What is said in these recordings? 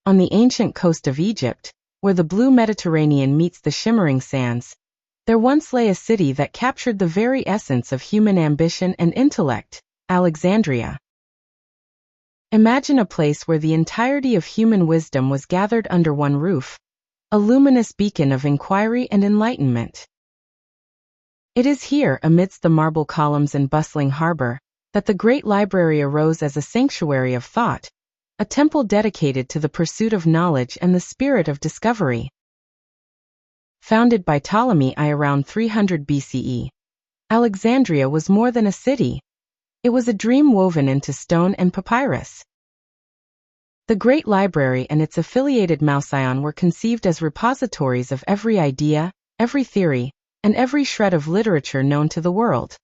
On the ancient coast of Egypt, where the blue Mediterranean meets the shimmering sands, there once lay a city that captured the very essence of human ambition and intellect, Alexandria. Imagine a place where the entirety of human wisdom was gathered under one roof, a luminous beacon of inquiry and enlightenment. It is here, amidst the marble columns and bustling harbor, that the great library arose as a sanctuary of thought, a temple dedicated to the pursuit of knowledge and the spirit of discovery. Founded by Ptolemy I around 300 BCE, Alexandria was more than a city. It was a dream woven into stone and papyrus. The Great Library and its affiliated Mouseion were conceived as repositories of every idea, every theory, and every shred of literature known to the world.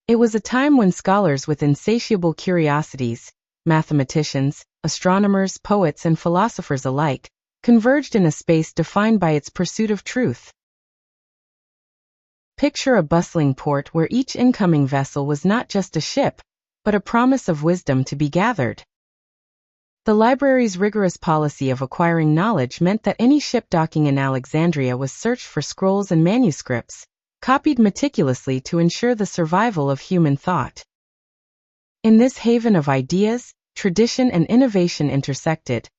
It was a time when scholars with insatiable curiosities, mathematicians, astronomers, poets, and philosophers alike, converged in a space defined by its pursuit of truth. Picture a bustling port where each incoming vessel was not just a ship, but a promise of wisdom to be gathered. The library's rigorous policy of acquiring knowledge meant that any ship docking in Alexandria was searched for scrolls and manuscripts, copied meticulously to ensure the survival of human thought. In this haven of ideas, tradition and innovation intersected,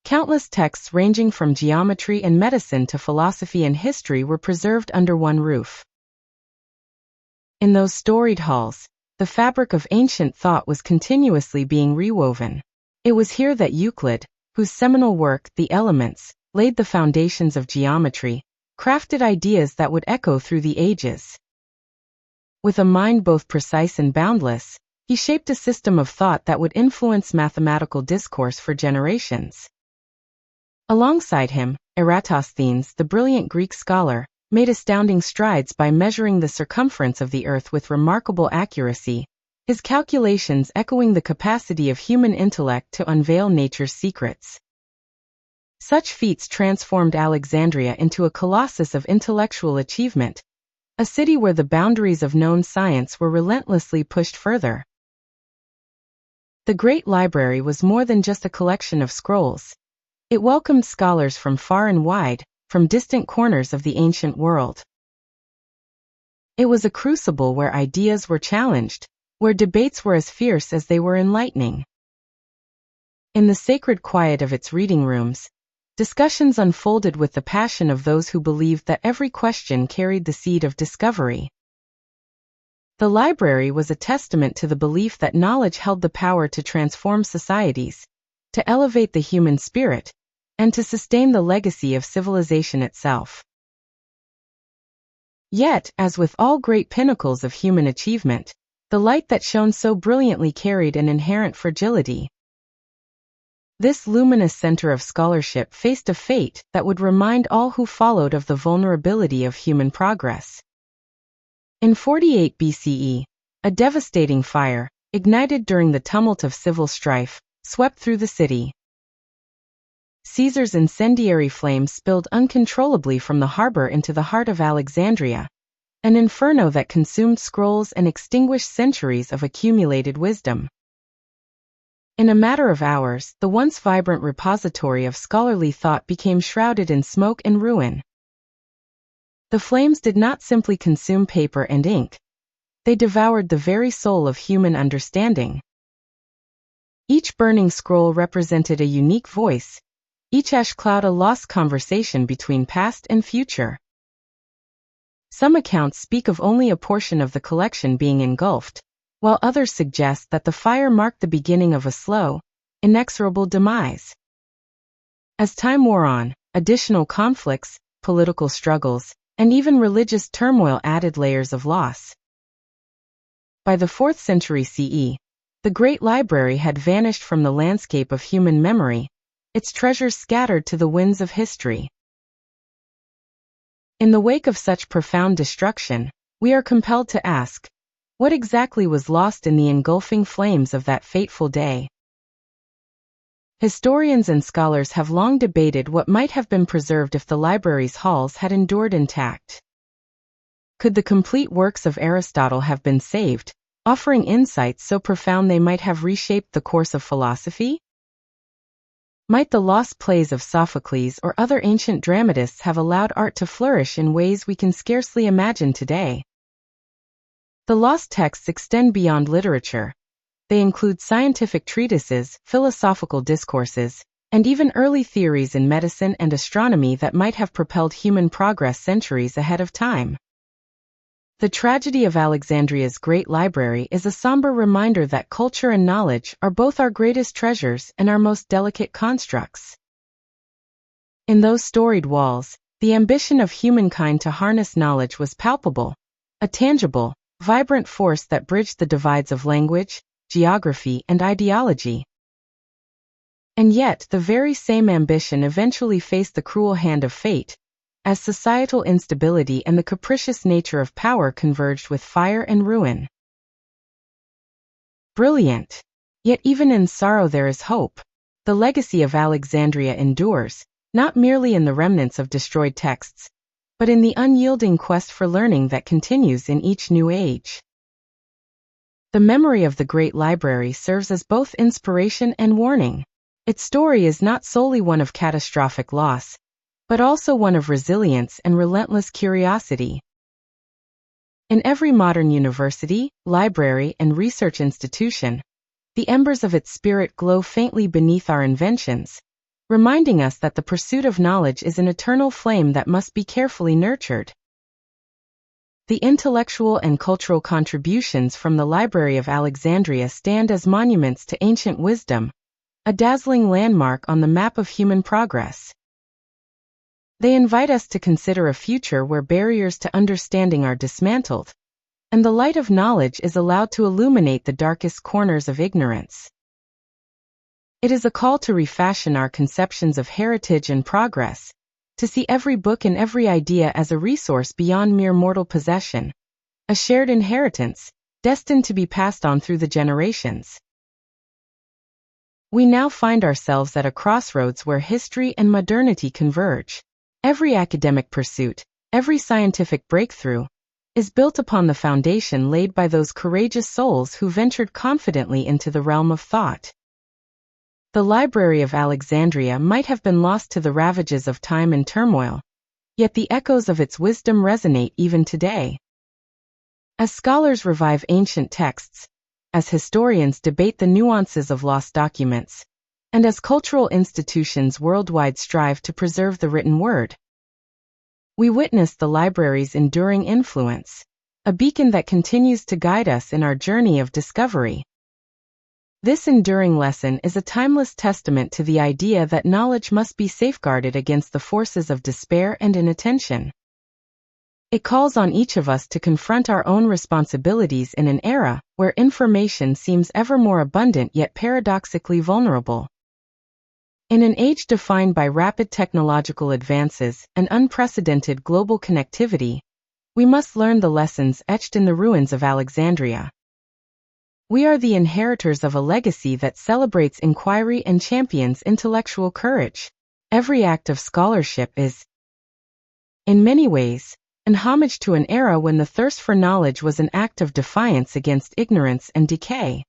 countless texts ranging from geometry and medicine to philosophy and history were preserved under one roof. In those storied halls, the fabric of ancient thought was continuously being rewoven. It was here that Euclid, whose seminal work, The Elements, laid the foundations of geometry, crafted ideas that would echo through the ages. With a mind both precise and boundless, he shaped a system of thought that would influence mathematical discourse for generations. Alongside him, Eratosthenes, the brilliant Greek scholar, made astounding strides by measuring the circumference of the Earth with remarkable accuracy, his calculations echoing the capacity of human intellect to unveil nature's secrets. Such feats transformed Alexandria into a colossus of intellectual achievement, a city where the boundaries of known science were relentlessly pushed further. The Great Library was more than just a collection of scrolls. It welcomed scholars from far and wide, from distant corners of the ancient world. It was a crucible where ideas were challenged, where debates were as fierce as they were enlightening. In the sacred quiet of its reading rooms, discussions unfolded with the passion of those who believed that every question carried the seed of discovery. The library was a testament to the belief that knowledge held the power to transform societies, to elevate the human spirit, and to sustain the legacy of civilization itself. Yet, as with all great pinnacles of human achievement, the light that shone so brilliantly carried an inherent fragility. This luminous center of scholarship faced a fate that would remind all who followed of the vulnerability of human progress. In 48 BCE, a devastating fire, ignited during the tumult of civil strife, swept through the city. Caesar's incendiary flames spilled uncontrollably from the harbor into the heart of Alexandria, an inferno that consumed scrolls and extinguished centuries of accumulated wisdom. In a matter of hours, the once vibrant repository of scholarly thought became shrouded in smoke and ruin. The flames did not simply consume paper and ink. They devoured the very soul of human understanding. Each burning scroll represented a unique voice, each ash cloud a lost conversation between past and future. Some accounts speak of only a portion of the collection being engulfed, while others suggest that the fire marked the beginning of a slow, inexorable demise. As time wore on, additional conflicts, political struggles, and even religious turmoil added layers of loss. By the 4th century CE, the Great Library had vanished from the landscape of human memory, its treasures scattered to the winds of history. In the wake of such profound destruction, we are compelled to ask, what exactly was lost in the engulfing flames of that fateful day? Historians and scholars have long debated what might have been preserved if the library's halls had endured intact. Could the complete works of Aristotle have been saved, offering insights so profound they might have reshaped the course of philosophy? Might the lost plays of Sophocles or other ancient dramatists have allowed art to flourish in ways we can scarcely imagine today? The lost texts extend beyond literature. They include scientific treatises, philosophical discourses, and even early theories in medicine and astronomy that might have propelled human progress centuries ahead of time. The tragedy of Alexandria's great library is a somber reminder that culture and knowledge are both our greatest treasures and our most delicate constructs. In those storied walls, the ambition of humankind to harness knowledge was palpable, a tangible, vibrant force that bridged the divides of language, geography, and ideology. And yet, the very same ambition eventually faced the cruel hand of fate, as societal instability and the capricious nature of power converged with fire and ruin. Brilliant. Yet even in sorrow there is hope. The legacy of Alexandria endures, not merely in the remnants of destroyed texts, but in the unyielding quest for learning that continues in each new age. The memory of the Great Library serves as both inspiration and warning. Its story is not solely one of catastrophic loss, but also one of resilience and relentless curiosity. In every modern university, library, and research institution, the embers of its spirit glow faintly beneath our inventions, reminding us that the pursuit of knowledge is an eternal flame that must be carefully nurtured. The intellectual and cultural contributions from the Library of Alexandria stand as monuments to ancient wisdom, a dazzling landmark on the map of human progress. They invite us to consider a future where barriers to understanding are dismantled, and the light of knowledge is allowed to illuminate the darkest corners of ignorance. It is a call to refashion our conceptions of heritage and progress, to see every book and every idea as a resource beyond mere mortal possession, a shared inheritance, destined to be passed on through the generations. We now find ourselves at a crossroads where history and modernity converge. Every academic pursuit, every scientific breakthrough, is built upon the foundation laid by those courageous souls who ventured confidently into the realm of thought. The Library of Alexandria might have been lost to the ravages of time and turmoil, yet the echoes of its wisdom resonate even today. As scholars revive ancient texts, as historians debate the nuances of lost documents, and as cultural institutions worldwide strive to preserve the written word, we witness the library's enduring influence, a beacon that continues to guide us in our journey of discovery. This enduring lesson is a timeless testament to the idea that knowledge must be safeguarded against the forces of despair and inattention. It calls on each of us to confront our own responsibilities in an era where information seems ever more abundant yet paradoxically vulnerable. In an age defined by rapid technological advances and unprecedented global connectivity, we must learn the lessons etched in the ruins of Alexandria. We are the inheritors of a legacy that celebrates inquiry and champions intellectual courage. Every act of scholarship is, in many ways, an homage to an era when the thirst for knowledge was an act of defiance against ignorance and decay.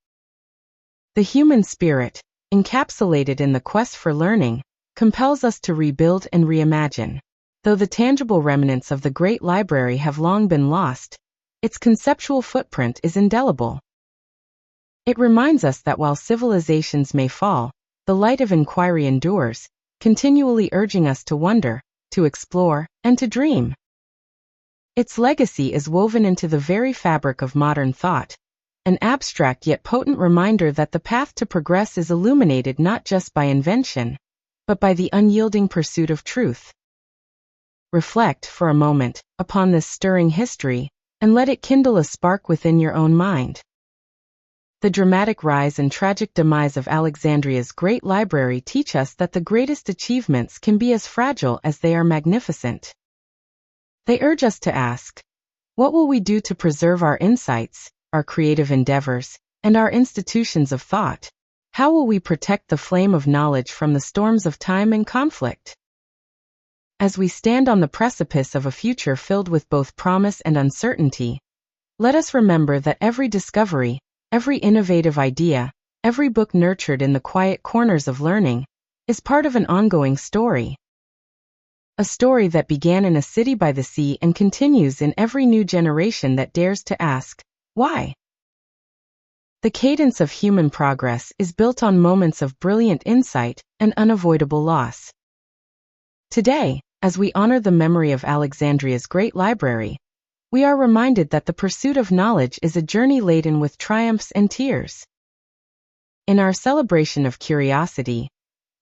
The human spirit, encapsulated in the quest for learning, compels us to rebuild and reimagine. Though the tangible remnants of the Great Library have long been lost, its conceptual footprint is indelible. It reminds us that while civilizations may fall, the light of inquiry endures, continually urging us to wonder, to explore, and to dream. Its legacy is woven into the very fabric of modern thought, an abstract yet potent reminder that the path to progress is illuminated not just by invention, but by the unyielding pursuit of truth. Reflect, for a moment, upon this stirring history, and let it kindle a spark within your own mind. The dramatic rise and tragic demise of Alexandria's great library teach us that the greatest achievements can be as fragile as they are magnificent. They urge us to ask, what will we do to preserve our insights, our creative endeavors, and our institutions of thought? How will we protect the flame of knowledge from the storms of time and conflict? As we stand on the precipice of a future filled with both promise and uncertainty, let us remember that every discovery, every innovative idea, every book nurtured in the quiet corners of learning, is part of an ongoing story. A story that began in a city by the sea and continues in every new generation that dares to ask, why? The cadence of human progress is built on moments of brilliant insight and unavoidable loss. Today, as we honor the memory of Alexandria's great library, we are reminded that the pursuit of knowledge is a journey laden with triumphs and tears. In our celebration of curiosity,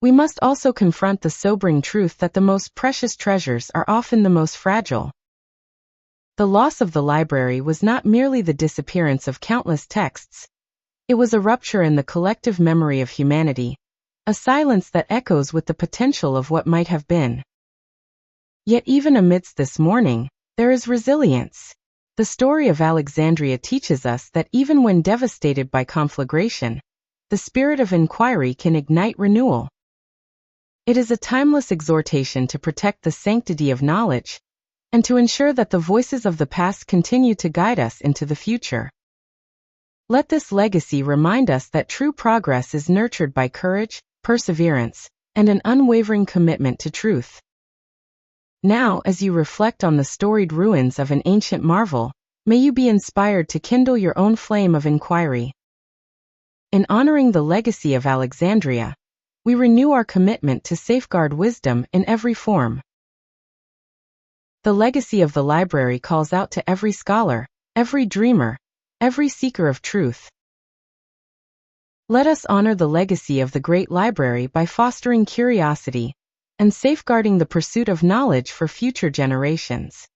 we must also confront the sobering truth that the most precious treasures are often the most fragile. The loss of the library was not merely the disappearance of countless texts. It was a rupture in the collective memory of humanity, a silence that echoes with the potential of what might have been. Yet even amidst this mourning, there is resilience. The story of Alexandria teaches us that even when devastated by conflagration, the spirit of inquiry can ignite renewal. It is a timeless exhortation to protect the sanctity of knowledge, and to ensure that the voices of the past continue to guide us into the future. Let this legacy remind us that true progress is nurtured by courage, perseverance, and an unwavering commitment to truth. Now, as you reflect on the storied ruins of an ancient marvel, may you be inspired to kindle your own flame of inquiry. In honoring the legacy of Alexandria, we renew our commitment to safeguard wisdom in every form. The legacy of the library calls out to every scholar, every dreamer, every seeker of truth. Let us honor the legacy of the great library by fostering curiosity and safeguarding the pursuit of knowledge for future generations.